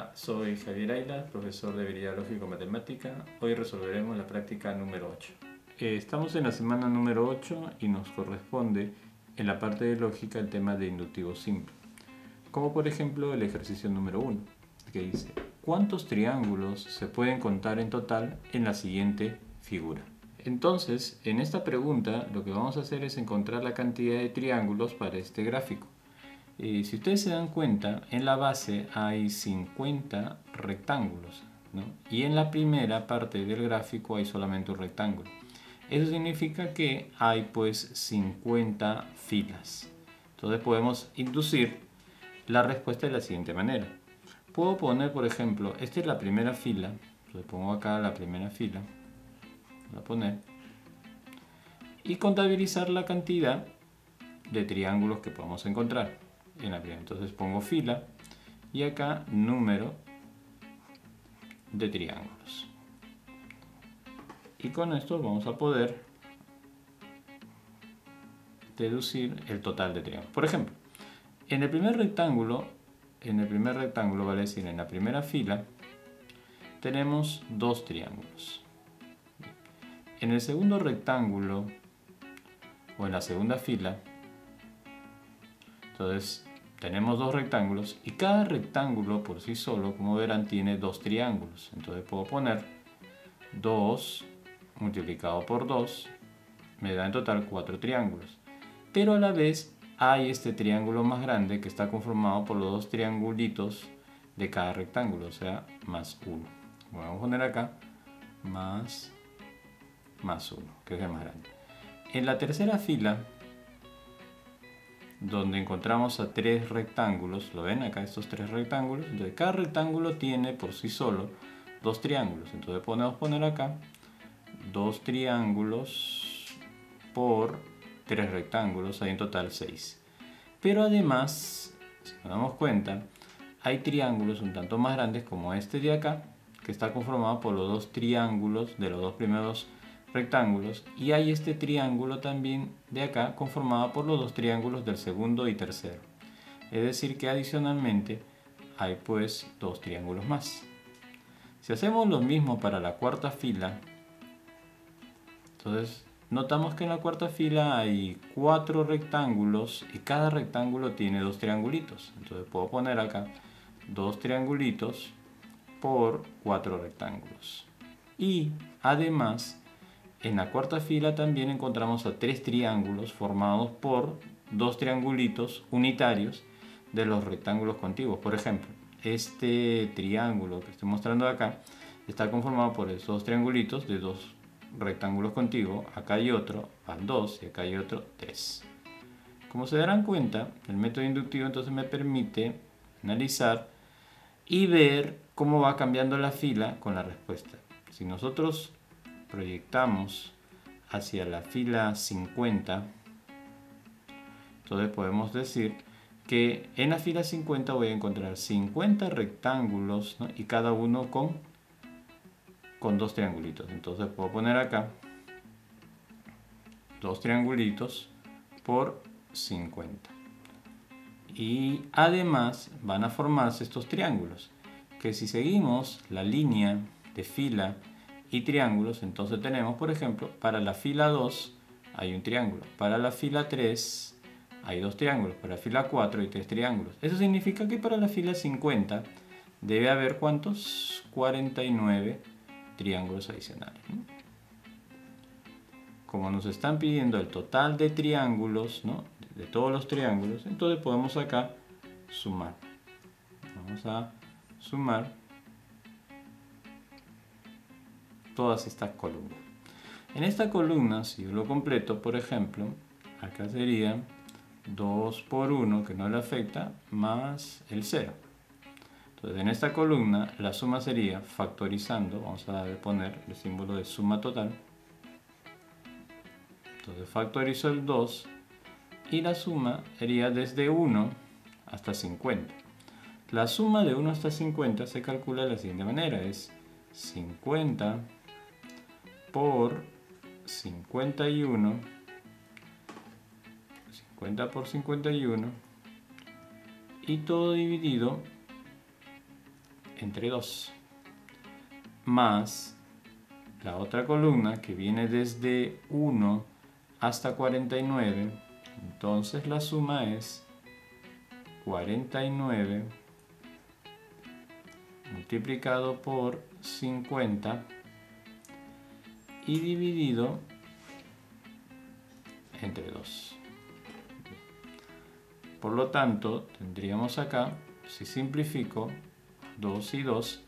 Hola, soy Javier Ayla, profesor de habilidad lógico-matemática. Hoy resolveremos la práctica número 8. Estamos en la semana número 8 y nos corresponde en la parte de lógica el tema de inductivo simple. Como por ejemplo el ejercicio número 1, que dice: ¿cuántos triángulos se pueden contar en total en la siguiente figura? Entonces, en esta pregunta lo que vamos a hacer es encontrar la cantidad de triángulos para este gráfico. Si ustedes se dan cuenta, en la base hay 50 rectángulos, ¿no? Y en la primera parte del gráfico hay solamente un rectángulo. Eso significa que hay pues 50 filas. Entonces podemos inducir la respuesta de la siguiente manera. Puedo poner, por ejemplo, esta es la primera fila. Entonces pongo acá la primera fila. Voy a poner. Y contabilizar la cantidad de triángulos que podemos encontrar en la primera. Entonces pongo fila y acá número de triángulos. Y con esto vamos a poder deducir el total de triángulos. Por ejemplo, en el primer rectángulo, vale decir, en la primera fila, tenemos 2 triángulos. En el segundo rectángulo, o en la segunda fila, entonces tenemos 2 rectángulos y cada rectángulo por sí solo, como verán, tiene 2 triángulos. Entonces puedo poner 2 multiplicado por 2 me da en total 4 triángulos. Pero a la vez hay este triángulo más grande que está conformado por los 2 triangulitos de cada rectángulo, o sea, más 1. Vamos a poner acá más 1, que es el más grande. En la tercera fila, donde encontramos a 3 rectángulos, ¿lo ven acá estos 3 rectángulos? Entonces cada rectángulo tiene por sí solo 2 triángulos. Entonces podemos poner acá 2 triángulos por 3 rectángulos, hay en total 6. Pero además, si nos damos cuenta, hay triángulos un tanto más grandes como este de acá, que está conformado por los 2 triángulos de los 2 primeros rectángulos, y hay este triángulo también de acá conformado por los 2 triángulos del segundo y tercero. Es decir que adicionalmente hay pues 2 triángulos más. Si hacemos lo mismo para la cuarta fila, entonces notamos que en la cuarta fila hay 4 rectángulos y cada rectángulo tiene 2 triangulitos. Entonces puedo poner acá 2 triangulitos por 4 rectángulos. Y además, en la cuarta fila también encontramos a 3 triángulos formados por 2 triangulitos unitarios de los rectángulos contiguos. Por ejemplo, este triángulo que estoy mostrando acá está conformado por esos 2 triangulitos de 2 rectángulos contiguos. Acá hay otro, van 2, y acá hay otro, 3. Como se darán cuenta, el método inductivo entonces me permite analizar y ver cómo va cambiando la fila con la respuesta. Si nosotros proyectamos hacia la fila 50, entonces podemos decir que en la fila 50 voy a encontrar 50 rectángulos, ¿no? Y cada uno con 2 triangulitos. Entonces puedo poner acá 2 triangulitos por 50. Y además van a formarse estos triángulos, que si seguimos la línea de fila y triángulos, entonces tenemos, por ejemplo, para la fila 2 hay un triángulo, para la fila 3 hay 2 triángulos, para la fila 4 hay 3 triángulos. Eso significa que para la fila 50 debe haber, ¿cuántos? 49 triángulos adicionales, ¿no? Como nos están pidiendo el total de triángulos, ¿no?, de todos los triángulos, entonces podemos acá sumar. Vamos a sumar todas estas columnas. En esta columna, si yo lo completo, por ejemplo, acá sería 2 por 1, que no le afecta, más el 0. Entonces en esta columna la suma sería, factorizando, vamos a poner el símbolo de suma total. Entonces factorizo el 2 y la suma sería desde 1 hasta 50. La suma de 1 hasta 50 se calcula de la siguiente manera, es 50 por 51, 50 por 51, y todo dividido entre 2. Más la otra columna que viene desde 1 hasta 49. Entonces la suma es 49 multiplicado por 50 y dividido entre 2. Por lo tanto, tendríamos acá, si simplifico, 2 y 2,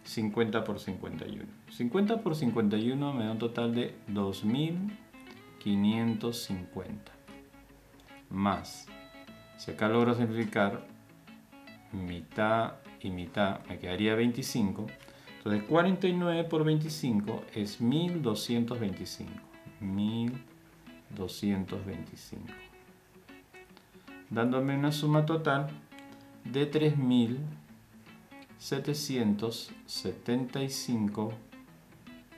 50 por 51. 50 por 51 me da un total de 2550. Más, si acá logro simplificar, mitad y mitad, me quedaría 25. Entonces 49 por 25 es 1225. 1225. Dándome una suma total de 3775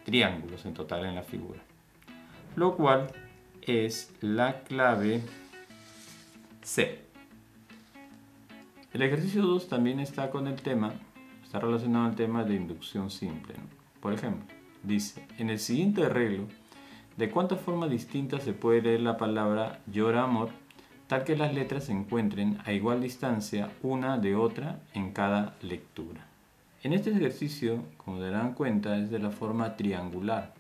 triángulos en total en la figura. Lo cual es la clave C. El ejercicio 2 también está relacionado al tema de inducción simple, ¿no? Por ejemplo, dice, en el siguiente arreglo, ¿de cuántas formas distintas se puede leer la palabra llora amor, tal que las letras se encuentren a igual distancia una de otra en cada lectura? En este ejercicio, como se darán cuenta, es de la forma triangular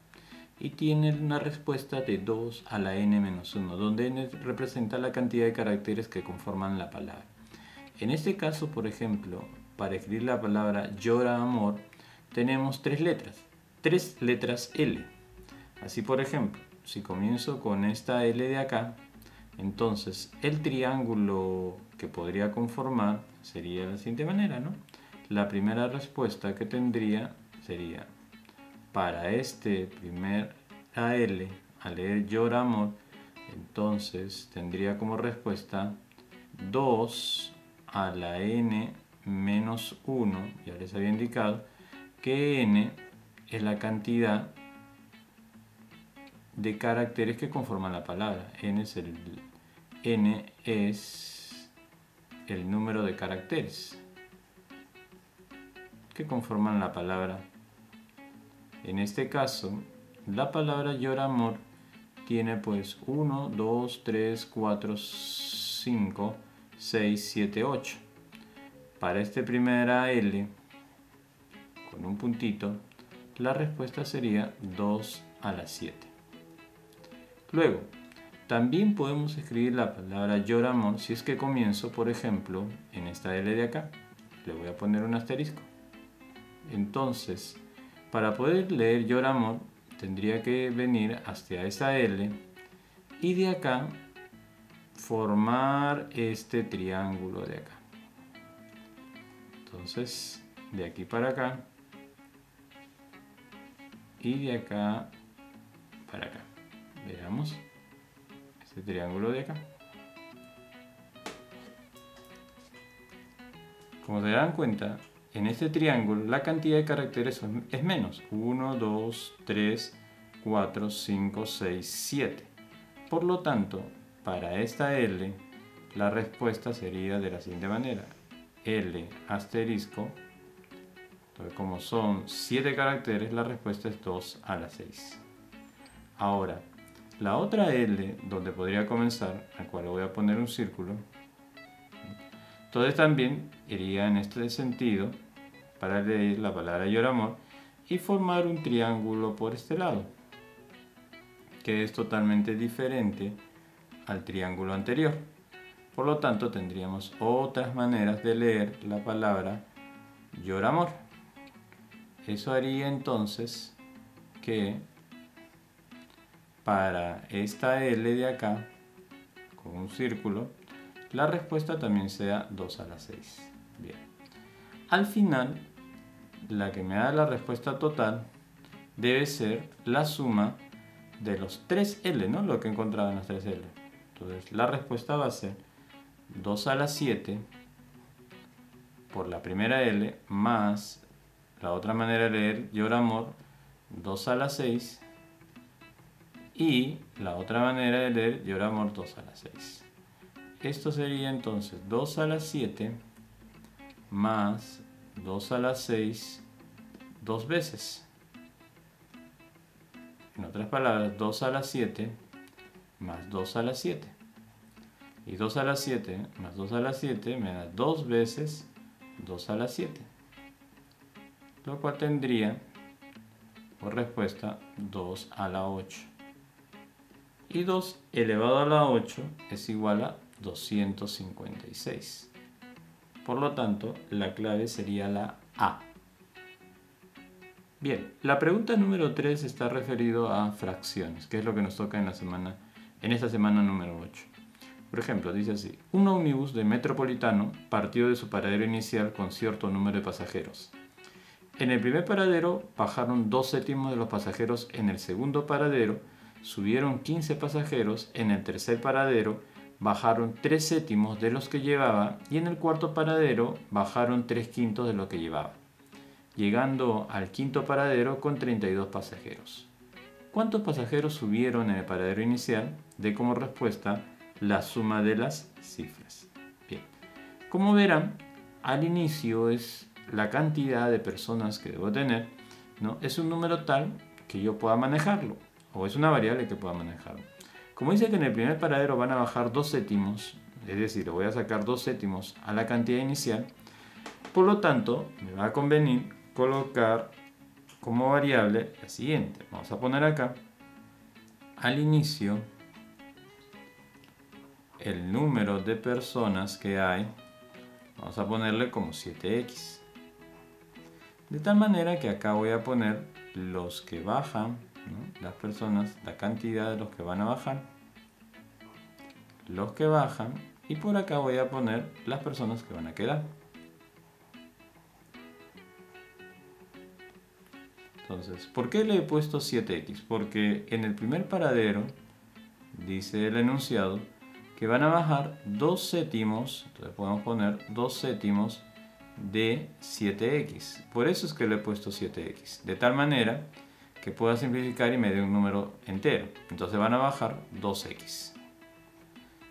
y tiene una respuesta de 2 a la n-1, donde n representa la cantidad de caracteres que conforman la palabra. En este caso, por ejemplo, para escribir la palabra llora amor, tenemos 3 letras L. Así, por ejemplo, si comienzo con esta L de acá, entonces el triángulo que podría conformar sería de la siguiente manera, ¿no? La primera respuesta que tendría sería, para este primer AL, al leer llora amor, entonces tendría como respuesta 2 a la n menos 1, ya les había indicado que n es la cantidad de caracteres que conforman la palabra. N es el número de caracteres que conforman la palabra. En este caso, la palabra llora amor tiene pues 1, 2, 3, 4, 5, 6, 7, 8. Para este primer AL, con un puntito, la respuesta sería 2 a la 7. Luego, también podemos escribir la palabra llora amor si es que comienzo, por ejemplo, en esta L de acá. Le voy a poner un asterisco. Entonces, para poder leer llora amor, tendría que venir hacia esa L y de acá formar este triángulo de acá. Entonces, de aquí para acá y de acá para acá. Veamos este triángulo de acá. Como se dan cuenta, en este triángulo la cantidad de caracteres es menos. 1, 2, 3, 4, 5, 6, 7. Por lo tanto, para esta L, la respuesta sería de la siguiente manera. L asterisco. Entonces, como son 7 caracteres, la respuesta es 2 a la 6. Ahora, la otra L, donde podría comenzar, al cual le voy a poner un círculo, entonces también iría en este sentido para leer la palabra llora amor y formar un triángulo por este lado, que es totalmente diferente al triángulo anterior. Por lo tanto, tendríamos otras maneras de leer la palabra llora amor. Eso haría entonces que para esta L de acá, con un círculo, la respuesta también sea 2 a la 6. Bien. Al final, la que me da la respuesta total debe ser la suma de los 3 L, ¿no? Lo que he encontrado en las 3 L. Entonces, la respuesta va a ser 2 a la 7 por la primera L más la otra manera de leer llora amor, 2 a la 6, y la otra manera de leer llora amor, 2 a la 6. Esto sería entonces 2 a la 7 más 2 a la 6 dos veces. En otras palabras, 2 a la 7 más 2 a la 7. Y 2 a la 7 más 2 a la 7 me da 2 veces 2 a la 7. Lo cual tendría por respuesta 2 a la 8. Y 2 elevado a la 8 es igual a 256. Por lo tanto, la clave sería la A. Bien, la pregunta número 3 está referido a fracciones, que es lo que nos toca en esta semana número 8. Por ejemplo, dice así: un ómnibus de Metropolitano partió de su paradero inicial con cierto número de pasajeros. En el primer paradero bajaron 2 séptimos de los pasajeros, en el segundo paradero subieron 15 pasajeros, en el tercer paradero bajaron 3 séptimos de los que llevaba y en el cuarto paradero bajaron 3 quintos de lo que llevaba, llegando al quinto paradero con 32 pasajeros. ¿Cuántos pasajeros subieron en el paradero inicial? De como respuesta la suma de las cifras. Bien, como verán, al inicio es la cantidad de personas que debo tener, ¿no? Es un número tal que yo pueda manejarlo, o es una variable que pueda manejarlo. Como dice que en el primer paradero van a bajar 2 séptimos, es decir, le voy a sacar 2 séptimos a la cantidad inicial, por lo tanto, me va a convenir colocar como variable la siguiente. Vamos a poner acá, al inicio, el número de personas que hay, vamos a ponerle como 7x. De tal manera que acá voy a poner los que bajan, ¿no? Las personas, la cantidad de los que van a bajar, los que bajan, y por acá voy a poner las personas que van a quedar. Entonces, ¿por qué le he puesto 7x? Porque en el primer paradero, dice el enunciado, que van a bajar 2 séptimos, entonces podemos poner 2 séptimos de 7x. Por eso es que le he puesto 7x. De tal manera que pueda simplificar y me dé un número entero. Entonces van a bajar 2x.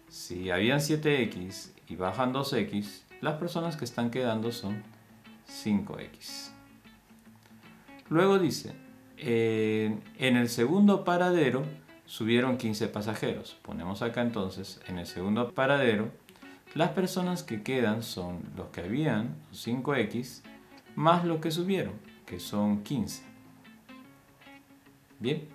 Si habían 7x y bajan 2x, las personas que están quedando son 5x. Luego dice, en el segundo paradero subieron 15 pasajeros. Ponemos acá entonces, en el segundo paradero, las personas que quedan son los que habían, 5x, más los que subieron, que son 15. Bien.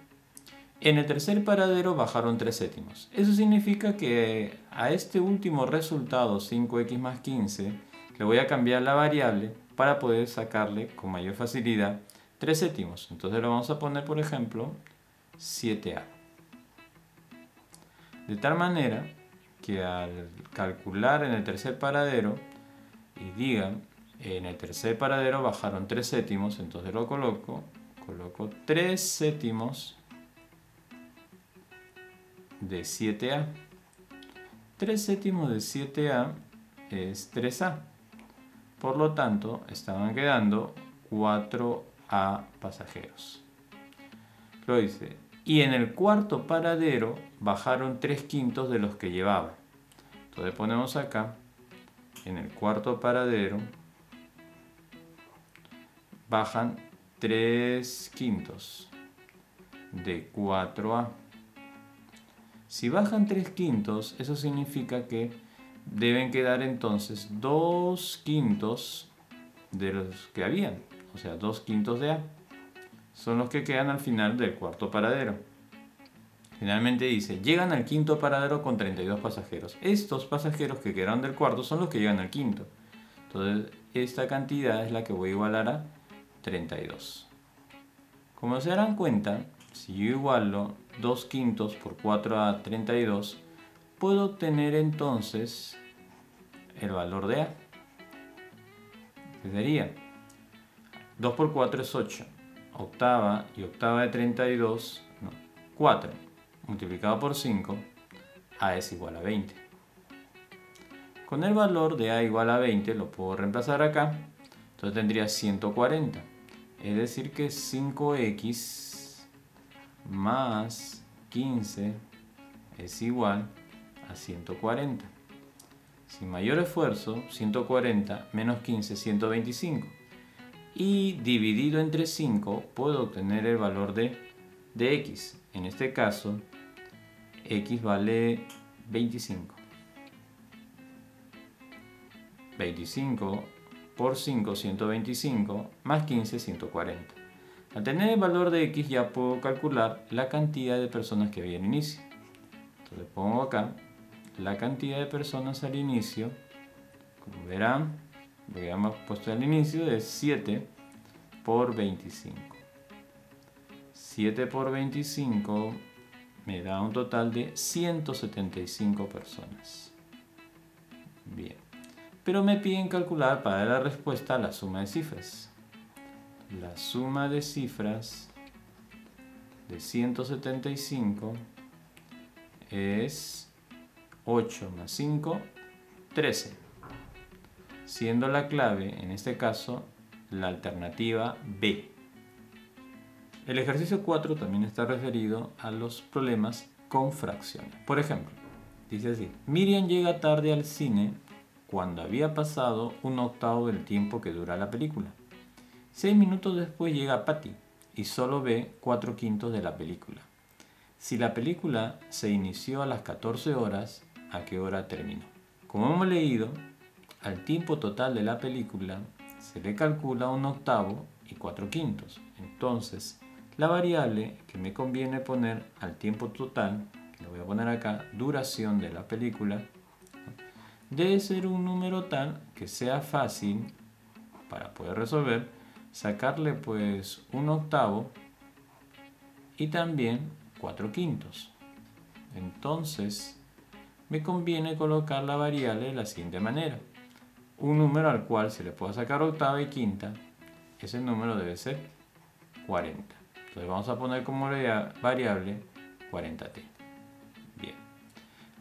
En el tercer paradero bajaron 3 séptimos. Eso significa que a este último resultado, 5x más 15, le voy a cambiar la variable para poder sacarle con mayor facilidad 3 séptimos. Entonces lo vamos a poner, por ejemplo, 7a. De tal manera que al calcular en el tercer paradero y digan en el tercer paradero bajaron 3 séptimos, entonces lo coloco 3 séptimos de 7a. 3 séptimos de 7a es 3a. Por lo tanto, estaban quedando 4a pasajeros. Lo dice. Y en el cuarto paradero bajaron 3 quintos de los que llevaban. Entonces ponemos acá, en el cuarto paradero, bajan 3 quintos de 4a. Si bajan 3 quintos, eso significa que deben quedar entonces 2 quintos de los que habían, o sea, 2 quintos de a. Son los que quedan al final del cuarto paradero. Finalmente dice, llegan al quinto paradero con 32 pasajeros. Estos pasajeros que quedaron del cuarto son los que llegan al quinto. Entonces, esta cantidad es la que voy a igualar a 32. Como se darán cuenta, si yo igualo 2 quintos por 4 a 32, puedo obtener entonces el valor de a. ¿Qué sería? 2 por 4 es 8. Octava y octava de 32, no, 4 multiplicado por 5, a es igual a 20. Con el valor de a igual a 20 lo puedo reemplazar acá, entonces tendría 140. Es decir que 5x más 15 es igual a 140. Sin mayor esfuerzo, 140 menos 15, 125. y dividido entre 5 puedo obtener el valor de x. En este caso, x vale 25. 25 por 5, 125, más 15, 140. Al tener el valor de x ya puedo calcular la cantidad de personas que había al inicio. Entonces pongo acá la cantidad de personas al inicio. Como verán, lo que habíamos puesto al inicio es 7 por 25. 7 por 25 me da un total de 175 personas. Bien. Pero me piden calcular para la respuesta la suma de cifras. La suma de cifras de 175 es 8 más 5, 13. Siendo la clave, en este caso, la alternativa B. El ejercicio 4 también está referido a los problemas con fracciones. Por ejemplo, dice así: Miriam llega tarde al cine cuando había pasado un octavo del tiempo que dura la película. 6 minutos después llega Patty y solo ve 4/5 de la película. Si la película se inició a las 14 horas, ¿a qué hora terminó? Como hemos leído, al tiempo total de la película se le calcula un octavo y 4/5. Entonces, la variable que me conviene poner al tiempo total, que lo voy a poner acá, duración de la película, debe ser un número tal que sea fácil para poder resolver, sacarle pues un octavo y también 4/5. Entonces, me conviene colocar la variable de la siguiente manera: un número al cual se le pueda sacar octava y quinta, ese número debe ser 40. Entonces vamos a poner como variable 40t. Bien.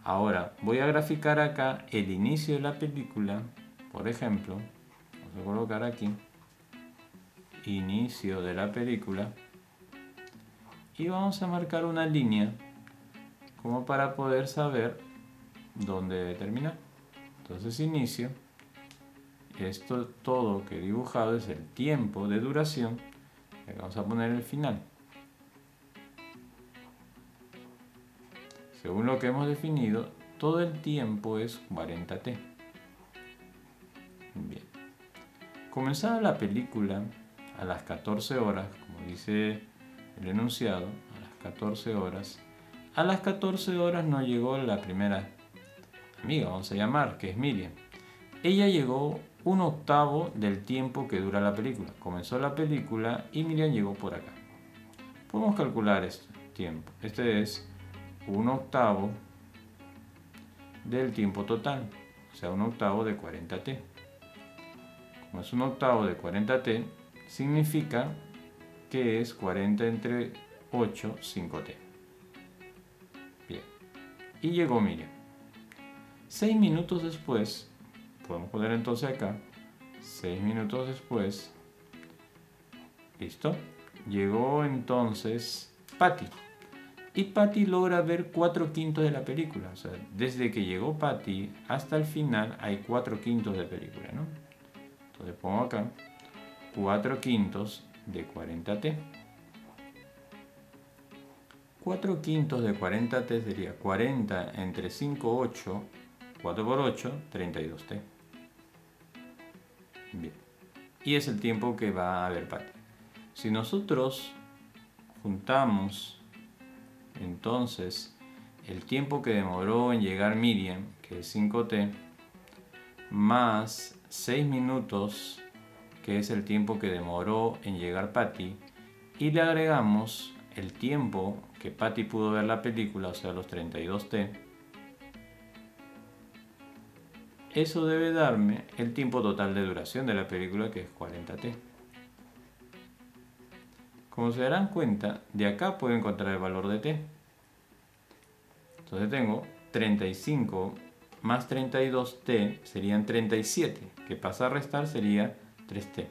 Ahora voy a graficar acá el inicio de la película. Por ejemplo, vamos a colocar aquí inicio de la película y vamos a marcar una línea como para poder saber dónde debe terminar. Entonces inicio, esto todo que he dibujado es el tiempo de duración. Vamos a poner el final. Según lo que hemos definido, todo el tiempo es 40t. Bien. Comenzada la película a las 14 horas, como dice el enunciado, a las 14 horas. A las 14 horas no llegó la primera amiga, vamos a llamar, que es Miriam. Ella llegó un octavo del tiempo que dura la película. Comenzó la película y Miriam llegó por acá. Podemos calcular este tiempo. Este es un octavo del tiempo total, o sea, un octavo de 40t. Como es un octavo de 40t, significa que es 40 entre 8, 5t. Bien. Y llegó Miriam. 6 minutos después, podemos poner entonces acá, 6 minutos después, listo, llegó entonces Patty. Y Patty logra ver 4/5 de la película. O sea, desde que llegó Patty hasta el final hay 4/5 de película, ¿no? Entonces pongo acá 4/5 de 40t. 4/5 de 40t sería 40 entre 5, 8, 4 por 8, 32t. Bien. Y es el tiempo que va a ver Patty. Si nosotros juntamos entonces el tiempo que demoró en llegar Miriam, que es 5t, más 6 minutos, que es el tiempo que demoró en llegar Patty, y le agregamos el tiempo que Patty pudo ver la película, o sea, los 32t, eso debe darme el tiempo total de duración de la película, que es 40t. Como se darán cuenta, de acá puedo encontrar el valor de t. Entonces tengo 35 más 32t serían 37, que pasa a restar sería 3t.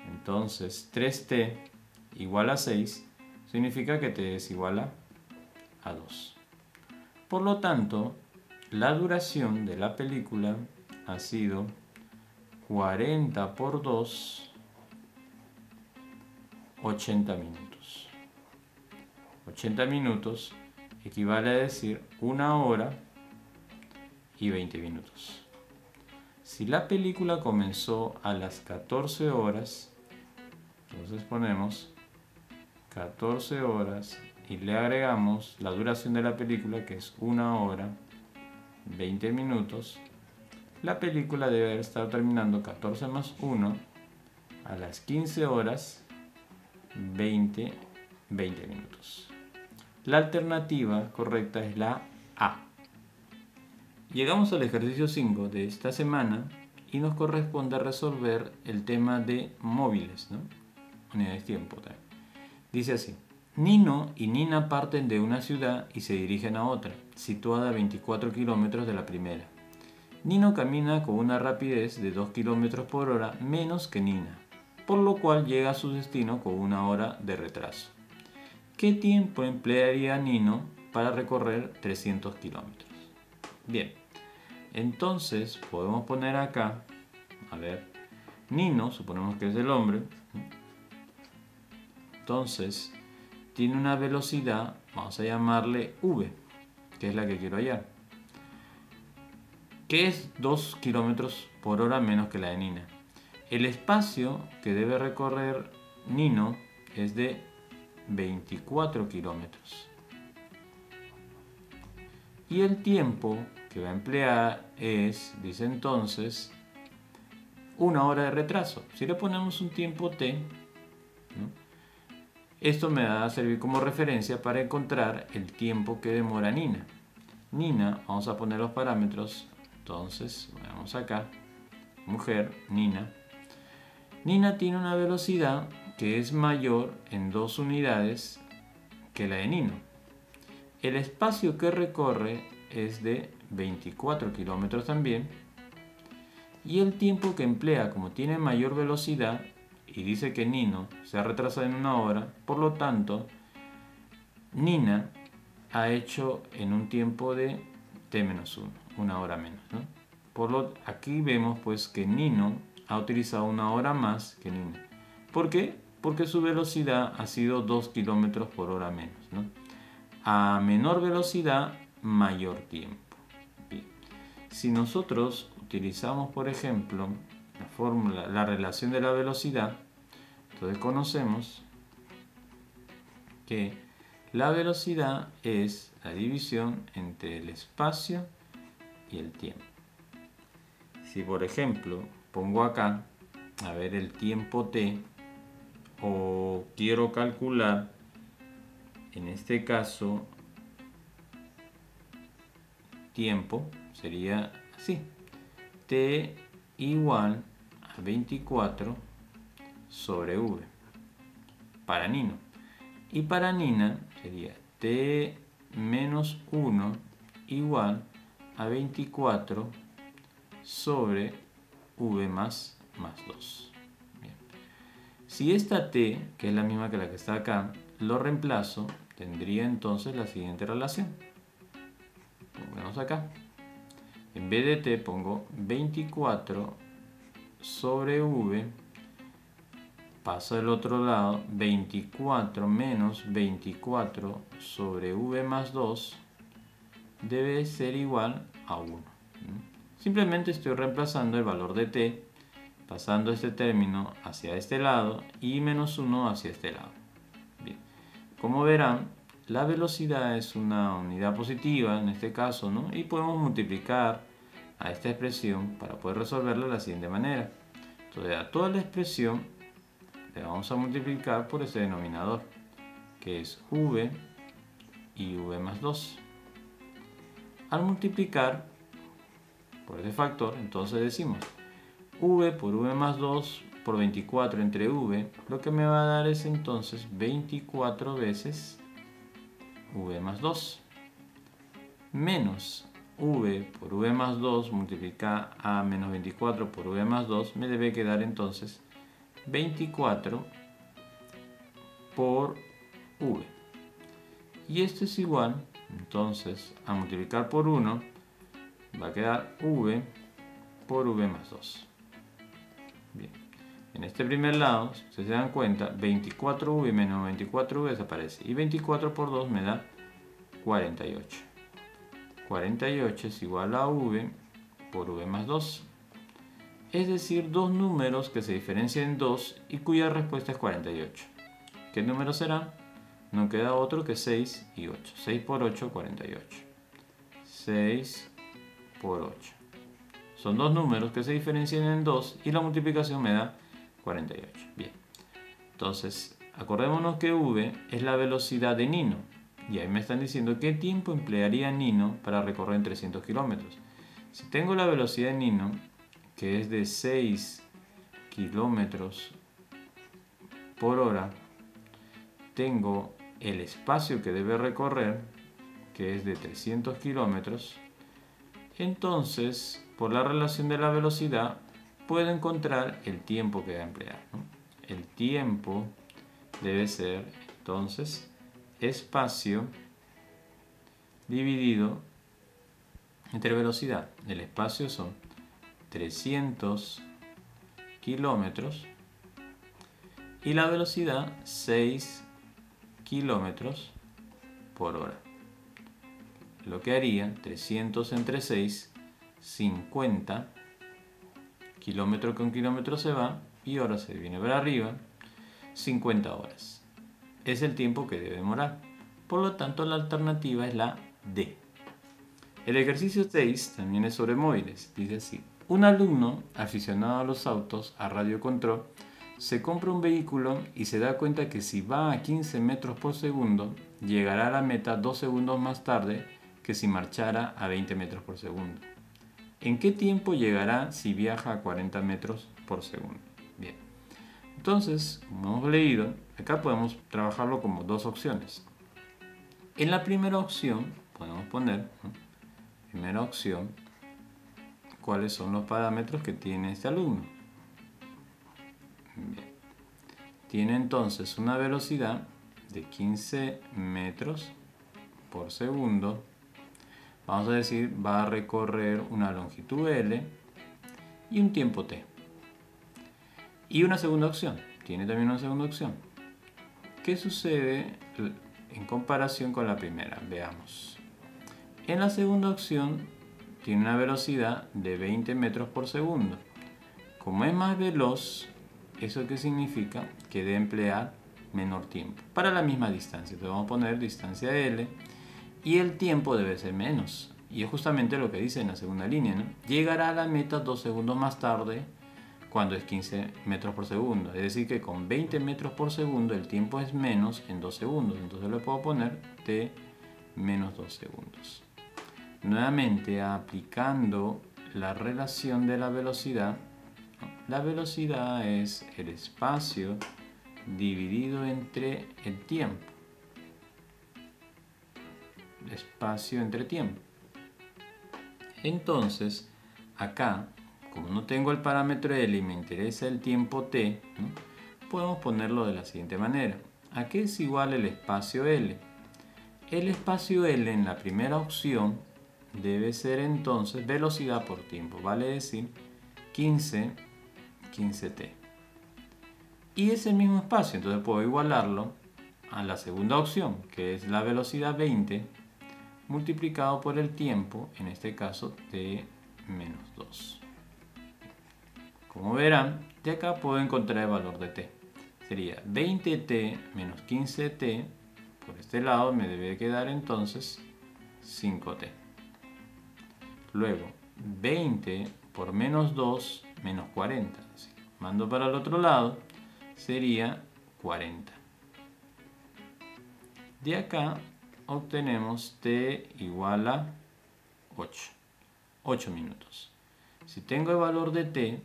Entonces 3t igual a 6 significa que t es igual a 2. Por lo tanto, la duración de la película ha sido 40 por 2 80 minutos. 80 minutos equivale a decir 1 hora y 20 minutos. Si la película comenzó a las 14 horas, entonces ponemos 14 horas y le agregamos la duración de la película, que es 1 hora 20 minutos. La película debe estar terminando 14 más 1 a las 15 horas 20 minutos. La alternativa correcta es la A. Llegamos al ejercicio 5 de esta semana y nos corresponde resolver el tema de móviles, ¿no? Unidades de tiempo también. Dice así: Nino y Nina parten de una ciudad y se dirigen a otra, situada a 24 kilómetros de la primera. Nino camina con una rapidez de 2 kilómetros por hora menos que Nina, por lo cual llega a su destino con 1 hora de retraso. ¿Qué tiempo emplearía Nino para recorrer 300 kilómetros? Bien, entonces podemos poner acá, a ver, Nino, suponemos que es el hombre, entonces tiene una velocidad, vamos a llamarle v, que es la que quiero hallar, que es 2 kilómetros por hora menos que la de Nina. El espacio que debe recorrer Nino es de 24 kilómetros. Y el tiempo que va a emplear es, dice entonces, 1 hora de retraso. Si le ponemos un tiempo t, ¿no? Esto me va a servir como referencia para encontrar el tiempo que demora Nina. Nina, vamos a poner los parámetros, entonces, vamos acá, mujer, Nina. Nina tiene una velocidad que es mayor en 2 unidades que la de Nino. El espacio que recorre es de 24 kilómetros también. Y el tiempo que emplea, como tiene mayor velocidad, y dice que Nino se ha retrasado en 1 hora, por lo tanto, Nina ha hecho en un tiempo de t-1, 1 hora menos, ¿no? Aquí vemos pues que Nino ha utilizado 1 hora más que Nina. ¿Por qué? Porque su velocidad ha sido 2 kilómetros por hora menos, ¿no? A menor velocidad, mayor tiempo. Bien. Si nosotros utilizamos, por ejemplo, la fórmula, la relación de la velocidad, entonces conocemos que la velocidad es la división entre el espacio y el tiempo. Si, por ejemplo, pongo acá, a ver, el tiempo t, o quiero calcular, en este caso, tiempo, sería así: t igual a 24 sobre v para Nino. Y para Nina sería t menos 1 igual a 24 sobre v más 2. Bien. Si esta t, que es la misma que la que está acá, lo reemplazo, tendría entonces la siguiente relación. Pongamos acá. En vez de t pongo 24 sobre v, paso del otro lado, 24 menos 24 sobre v más 2 debe ser igual a 1. Simplemente estoy reemplazando el valor de t, pasando este término hacia este lado y menos 1 hacia este lado. Bien. Como verán, la velocidad es una unidad positiva en este caso, ¿no? Y podemos multiplicar a esta expresión para poder resolverla de la siguiente manera. Entonces, a toda la expresión le vamos a multiplicar por ese denominador, que es v y v más 2. Al multiplicar por ese factor, entonces decimos v por v más 2 por 24 entre v, lo que me va a dar es entonces 24 veces v más 2 menos v por v más 2 multiplicado a menos 24 por v más 2 me debe quedar entonces 24 por v. Y esto es igual, entonces, a multiplicar por 1 va a quedar v por v más 2. Bien. En este primer lado, si ustedes se dan cuenta, 24v menos 24v desaparece. Y 24 por 2 me da 48. 48 es igual a v por v más 2. Es decir, dos números que se diferencian en 2 y cuya respuesta es 48. ¿Qué número será? No queda otro que 6 y 8. 6 por 8, 48. 6 por 8. Son dos números que se diferencian en 2 y la multiplicación me da 48. Bien. Entonces, acordémonos que v es la velocidad de Nino. Y ahí me están diciendo qué tiempo emplearía Nino para recorrer 300 kilómetros. Si tengo la velocidad de Nino, que es de 6 kilómetros por hora, tengo el espacio que debe recorrer, que es de 300 kilómetros, entonces, por la relación de la velocidad, puedo encontrar el tiempo que va a emplear, ¿no? El tiempo debe ser, entonces, espacio dividido entre velocidad. El espacio son 300 kilómetros y la velocidad 6 kilómetros por hora. Lo que haría 300 entre 6, 50, kilómetro con kilómetro se va y hora se viene para arriba, 50 horas. Es el tiempo que debe demorar. Por lo tanto, la alternativa es la D. El ejercicio 6 también es sobre móviles. Dice así: un alumno aficionado a los autos, a radiocontrol, se compra un vehículo y se da cuenta que si va a 15 metros por segundo, llegará a la meta 2 segundos más tarde que si marchara a 20 metros por segundo. ¿En qué tiempo llegará si viaja a 40 metros por segundo? Bien. Entonces, como hemos leído, acá podemos trabajarlo como dos opciones. En la primera opción, podemos poner, ¿no? Primera opción, ¿cuáles son los parámetros que tiene este alumno? Bien. Tiene entonces una velocidad de 15 metros por segundo. Vamos a decir, va a recorrer una longitud L y un tiempo T. Y una segunda opción, tiene también una segunda opción. ¿Qué sucede en comparación con la primera? Veamos. En la segunda opción tiene una velocidad de 20 metros por segundo. Como es más veloz, ¿eso qué significa? Que debe emplear menor tiempo para la misma distancia. Entonces vamos a poner distancia L y el tiempo debe ser menos. Y es justamente lo que dice en la segunda línea, ¿no? Llegará a la meta 2 segundos más tarde cuando es 15 metros por segundo. Es decir, que con 20 metros por segundo el tiempo es menos en 2 segundos. Entonces le puedo poner T menos 2 segundos. Nuevamente, aplicando la relación de la velocidad es el espacio dividido entre el tiempo. Espacio entre tiempo. Entonces, acá, como no tengo el parámetro L y me interesa el tiempo T, ¿no? Podemos ponerlo de la siguiente manera. ¿A qué es igual el espacio L? El espacio L en la primera opción debe ser entonces velocidad por tiempo, vale decir 15t. Y es el mismo espacio, entonces puedo igualarlo a la segunda opción, que es la velocidad 20 multiplicado por el tiempo, en este caso t menos 2. Como verán, de acá puedo encontrar el valor de t. Sería 20t menos 15t, por este lado me debe quedar entonces 5t. Luego, 20 por menos 2 menos 40. Así, mando para el otro lado, sería 40. De acá obtenemos t igual a 8 minutos. Si tengo el valor de t,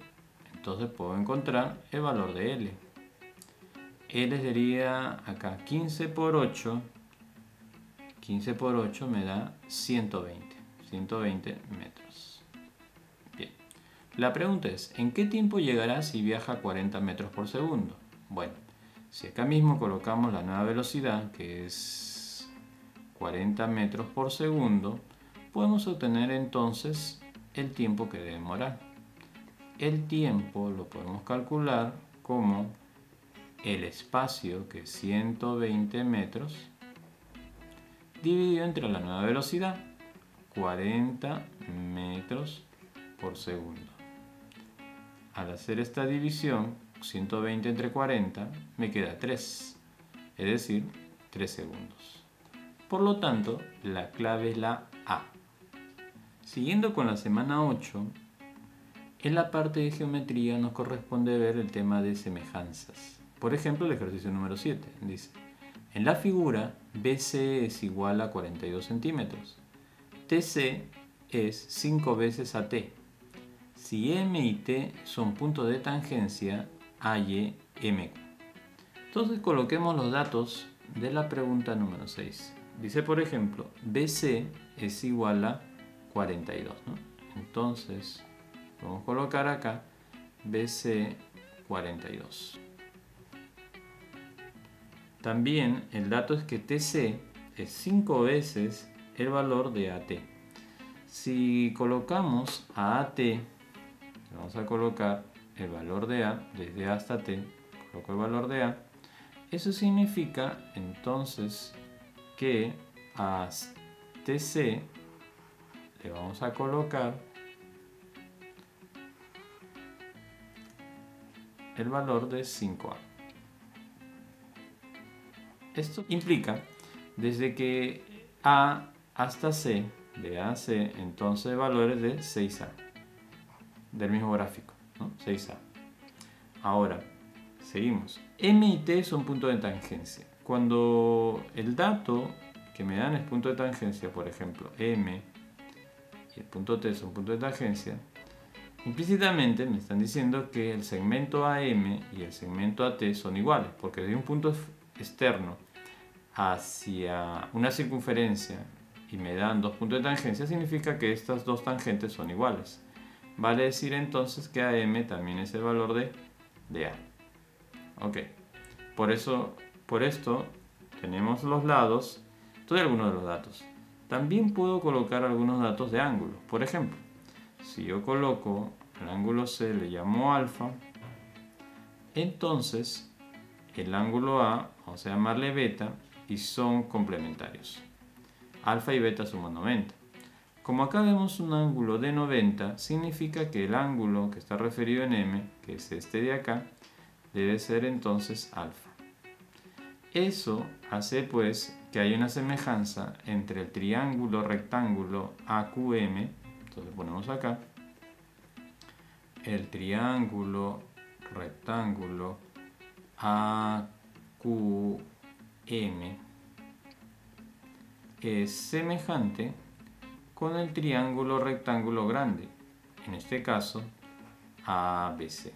entonces puedo encontrar el valor de L. L sería acá 15 por 8. 15 por 8 me da 120 metros. Bien. La pregunta es, ¿en qué tiempo llegará si viaja a 40 metros por segundo? Bueno, si acá mismo colocamos la nueva velocidad, que es 40 metros por segundo, podemos obtener entonces el tiempo que debe demorar. El tiempo lo podemos calcular como el espacio, que es 120 metros, dividido entre la nueva velocidad, 40 metros por segundo. Al hacer esta división, 120 entre 40, me queda 3, es decir, 3 segundos. Por lo tanto, la clave es la A. Siguiendo con la semana 8, en la parte de geometría nos corresponde ver el tema de semejanzas. Por ejemplo, el ejercicio número 7 dice: en la figura, BC es igual a 42 centímetros. TC es 5 veces AT. Si M y T son puntos de tangencia, halle MQ. Entonces coloquemos los datos de la pregunta número 6. Dice, por ejemplo, BC es igual a 42, ¿no? Entonces, vamos a colocar acá BC 42. También el dato es que TC es 5 veces el valor de AT. Si colocamos a AT, vamos a colocar el valor de A, desde A hasta T, coloco el valor de A. Eso significa entonces que a TC le vamos a colocar el valor de 5A. Esto implica desde que A hasta C, de A a C, entonces valores de 6A, del mismo gráfico, ¿no? 6A. Ahora, seguimos. M y T son puntos de tangencia. Cuando el dato que me dan es punto de tangencia, por ejemplo, M y el punto T son puntos de tangencia, implícitamente me están diciendo que el segmento AM y el segmento AT son iguales, porque de un punto externo hacia una circunferencia y me dan 2 puntos de tangencia, significa que estas dos tangentes son iguales. Vale decir entonces que AM también es el valor de A. Ok, por esto tenemos los lados, algunos de los datos. También puedo colocar algunos datos de ángulo. Por ejemplo, si yo coloco el ángulo C, le llamo alfa, entonces el ángulo A, vamos a llamarle beta, y son complementarios. Alfa y beta suman 90. Como acá vemos un ángulo de 90, significa que el ángulo que está referido en M, que es este de acá, debe ser entonces alfa. Eso hace pues que hay una semejanza entre el triángulo rectángulo AQM, entonces ponemos acá, el triángulo rectángulo AQM es semejante con el triángulo rectángulo grande, en este caso ABC.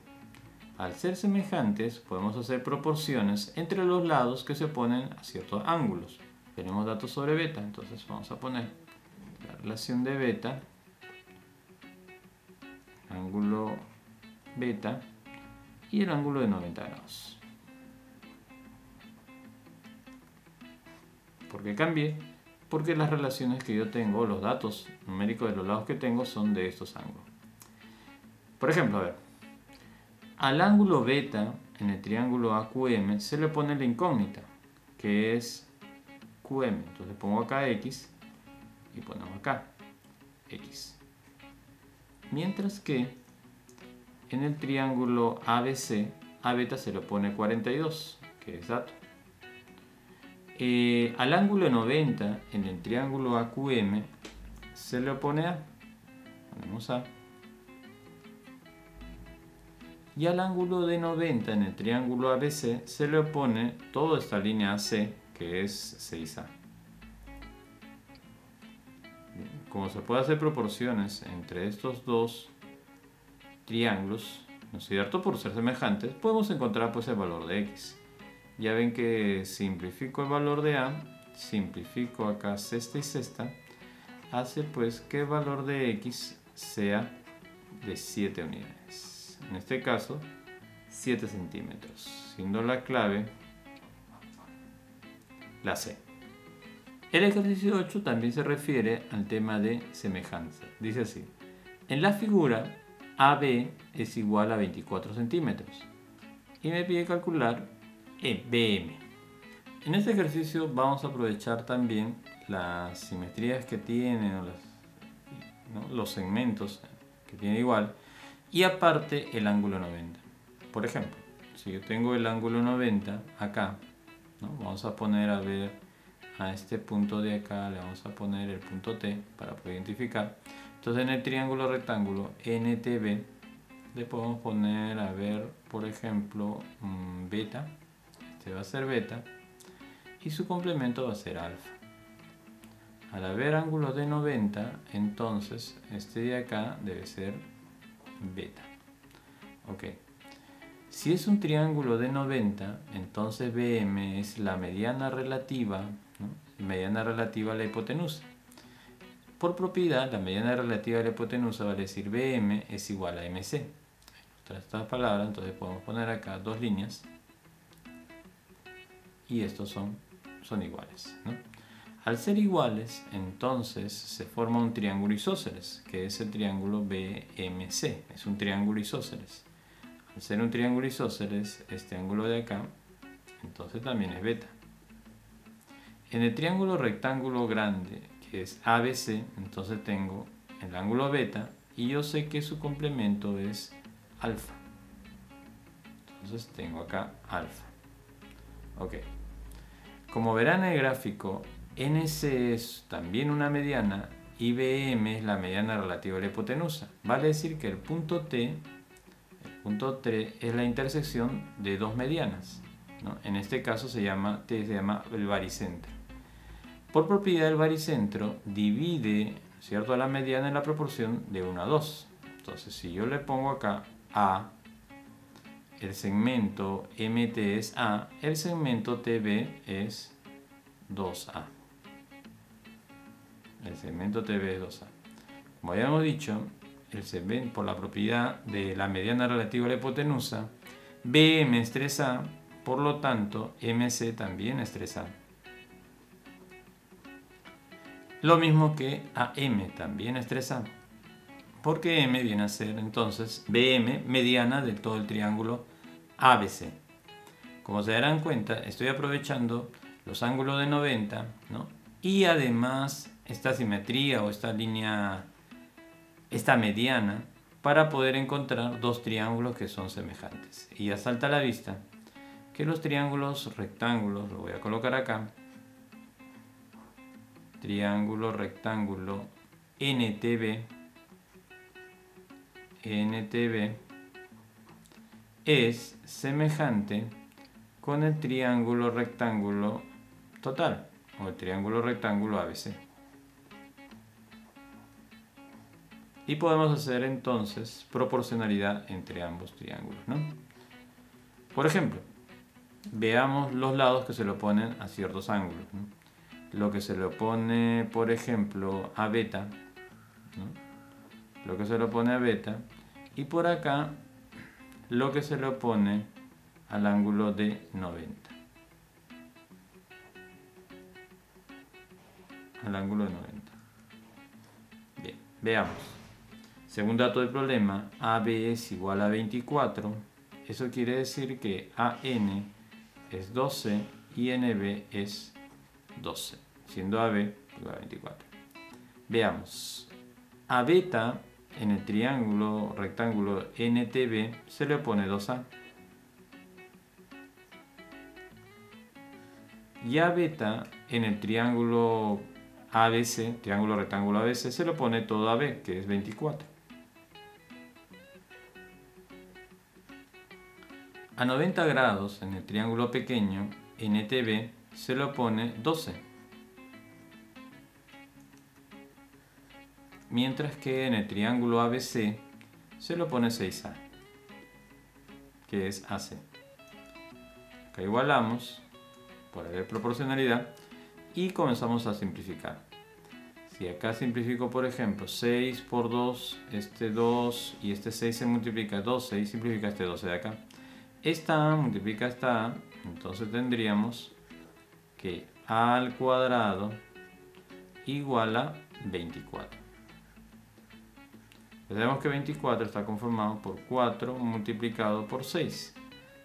Al ser semejantes, podemos hacer proporciones entre los lados que se ponen a ciertos ángulos. Tenemos datos sobre beta, entonces vamos a poner la relación de beta, ángulo beta y el ángulo de 90 grados. ¿Por qué cambié? Porque las relaciones que yo tengo, los datos numéricos de los lados que tengo, son de estos ángulos. Por ejemplo, a ver, al ángulo beta en el triángulo AQM se le pone la incógnita, que es QM. Entonces pongo acá X y ponemos acá X. Mientras que en el triángulo ABC, a beta se le pone 42, que es dato. Al ángulo de 90 en el triángulo AQM se le pone A. Ponemos A. Y al ángulo de 90 en el triángulo ABC se le opone toda esta línea AC, que es 6A. Bien, como se puede hacer proporciones entre estos dos triángulos, ¿no es cierto?, por ser semejantes, podemos encontrar pues el valor de X. Ya ven que simplifico el valor de A, simplifico acá sexta y sexta, hace pues que el valor de X sea de 7 unidades. En este caso, 7 centímetros, siendo la clave la C. El ejercicio 8 también se refiere al tema de semejanza. Dice así: en la figura, AB es igual a 24 centímetros. y me pide calcular BM. En este ejercicio vamos a aprovechar también las simetrías que tienen, los segmentos que tiene igual, y aparte el ángulo 90. Por ejemplo, si yo tengo el ángulo 90 acá, ¿no? Vamos a poner a ver a este punto de acá, le vamos a poner el punto T para poder identificar. Entonces en el triángulo rectángulo NTB le podemos poner a ver, por ejemplo, beta. Este va a ser beta y su complemento va a ser alfa. Al haber ángulos de 90, entonces este de acá debe ser beta. Ok. Si es un triángulo de 90, entonces BM es la mediana relativa, ¿no? Mediana relativa a la hipotenusa. Por propiedad, la mediana relativa a la hipotenusa vale decir BM es igual a MC. En otras palabras, entonces podemos poner acá dos líneas y estos son iguales, ¿no? Al ser iguales, entonces se forma un triángulo isósceles, que es el triángulo BMC. Es un triángulo isósceles. Al ser un triángulo isósceles, este ángulo de acá, entonces también es beta. En el triángulo rectángulo grande, que es ABC, entonces tengo el ángulo beta y yo sé que su complemento es alfa. Entonces tengo acá alfa. Ok. Como verán en el gráfico, NC es también una mediana y BM es la mediana relativa a la hipotenusa. Vale decir que el punto T es la intersección de dos medianas, ¿no? En este caso T se llama el baricentro. Por propiedad del baricentro divide, ¿cierto?, a la mediana en la proporción de 1 a 2. Entonces si yo le pongo acá A, el segmento MT es A, el segmento TB es 2A. El segmento TB es 2A. Como habíamos dicho, por la propiedad de la mediana relativa a la hipotenusa, BM es 3A, por lo tanto MC también es 3A. Lo mismo que AM también es 3A, porque M viene a ser entonces BM mediana de todo el triángulo ABC. Como se darán cuenta, estoy aprovechando los ángulos de 90, ¿no? Y además esta simetría o esta línea, esta mediana, para poder encontrar dos triángulos que son semejantes. Y ya salta a la vista que los triángulos rectángulos, lo voy a colocar acá, triángulo rectángulo NTB es semejante con el triángulo rectángulo total o el triángulo rectángulo ABC. Y podemos hacer entonces proporcionalidad entre ambos triángulos, ¿no? Por ejemplo, veamos los lados que se le oponen a ciertos ángulos, ¿no? Lo que se le opone, por ejemplo, a beta, ¿no? Lo que se le opone a beta, y por acá lo que se le opone al ángulo de 90. Al ángulo de 90. Bien, veamos. Según dato del problema, AB es igual a 24. Eso quiere decir que AN es 12 y NB es 12, siendo AB igual a 24. Veamos. A beta en el triángulo rectángulo NTB se le opone 2A. Y a beta en el triángulo ABC, triángulo rectángulo ABC, se le opone todo AB, que es 24. A 90 grados en el triángulo pequeño NTB se le opone 12. Mientras que en el triángulo ABC se le opone 6A, que es AC. Acá igualamos por haber proporcionalidad y comenzamos a simplificar. Si acá simplifico, por ejemplo, 6 por 2, este 2 y este 6 se multiplica 12 y simplifica este 12 de acá. Esta A multiplica esta A, entonces tendríamos que A al cuadrado igual a 24. Sabemos que 24 está conformado por 4 multiplicado por 6.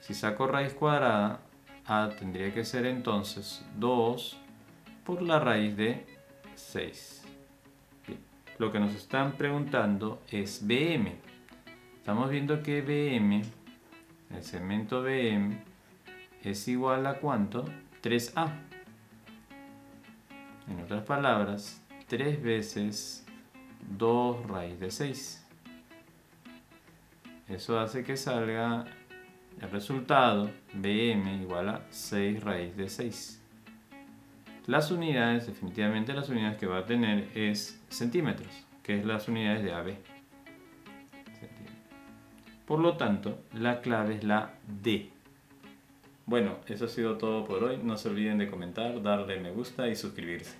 Si saco raíz cuadrada, a tendría que ser entonces 2 por la raíz de 6. Bien. Lo que nos están preguntando es BM. Estamos viendo que BM, el segmento BM, es igual a ¿cuánto? 3A. En otras palabras, 3 veces 2 raíz de 6. Eso hace que salga el resultado BM igual a 6 raíz de 6. Las unidades, definitivamente las unidades que va a tener es centímetros, que es las unidades de AB. Por lo tanto, la clave es la D. Bueno, eso ha sido todo por hoy. No se olviden de comentar, darle me gusta y suscribirse.